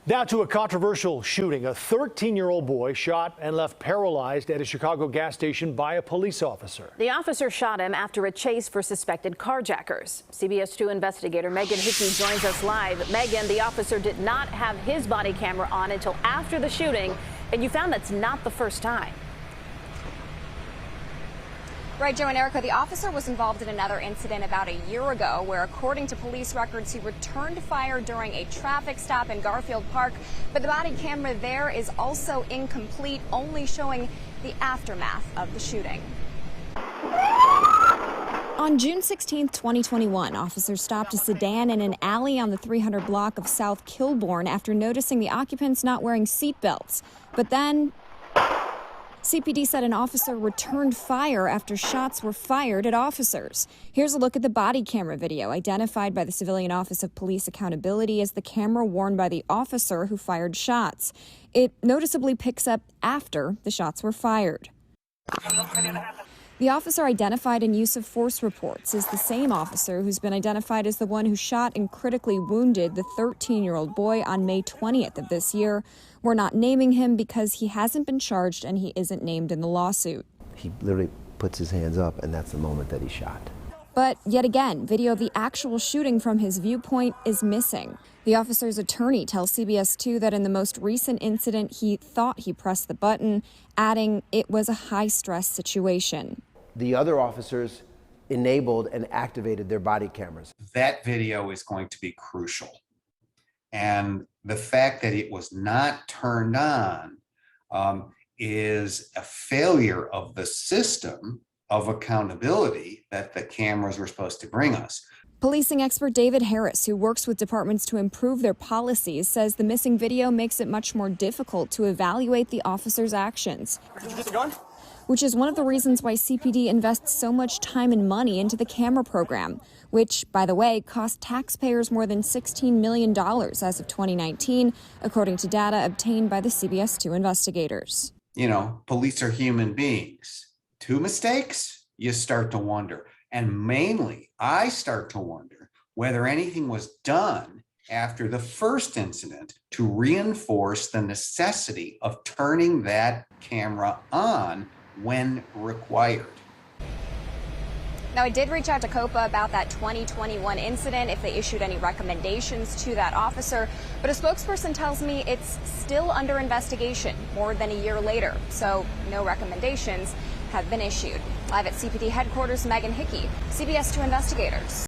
Now to a controversial shooting. A 13-year-old boy shot and left paralyzed at a Chicago gas station by a police officer. The officer shot him after a chase for suspected carjackers. CBS 2 investigator Megan Hickey joins us live. Megan, the officer did not have his body camera on until after the shooting, and you found that's not the first time. Right, Joe and Erica, the officer was involved in another incident about a year ago where, according to police records, he returned fire during a traffic stop in Garfield Park. But the body camera there is also incomplete, only showing the aftermath of the shooting. On June 16, 2021, officers stopped a sedan in an alley on the 300 block of South Kilbourne after noticing the occupants not wearing seatbelts. But then CPD said an officer returned fire after shots were fired at officers. Here's a look at the body camera video, identified by the Civilian Office of Police Accountability as the camera worn by the officer who fired shots. It noticeably picks up after the shots were fired. The officer identified in use of force reports is the same officer who's been identified as the one who shot and critically wounded the 13-year-old boy on May 20th of this year. We're not naming him because he hasn't been charged and he isn't named in the lawsuit. He literally puts his hands up, and that's the moment that he shot. But yet again, video of the actual shooting from his viewpoint is missing. The officer's attorney tells CBS 2 that in the most recent incident, he thought he pressed the button, adding it was a high-stress situation. The other officers enabled and activated their body cameras. That video is going to be crucial. And the fact that it was not turned on is a failure of the system of accountability that the cameras were supposed to bring us. Policing expert David Harris, who works with departments to improve their policies, says the missing video makes it much more difficult to evaluate the officer's actions. Did you get the gun? Which is one of the reasons why CPD invests so much time and money into the camera program, which, by the way, cost taxpayers more than $16 million as of 2019, according to data obtained by the CBS 2 investigators. You know, police are human beings. Two mistakes, you start to wonder. And mainly, I start to wonder whether anything was done after the first incident to reinforce the necessity of turning that camera on when required. Now, I did reach out to COPA about that 2021 incident, if they issued any recommendations to that officer, but a spokesperson tells me it's still under investigation more than a year later, so no recommendations have been issued. Live at CPD headquarters, Megan Hickey, CBS 2 Investigators.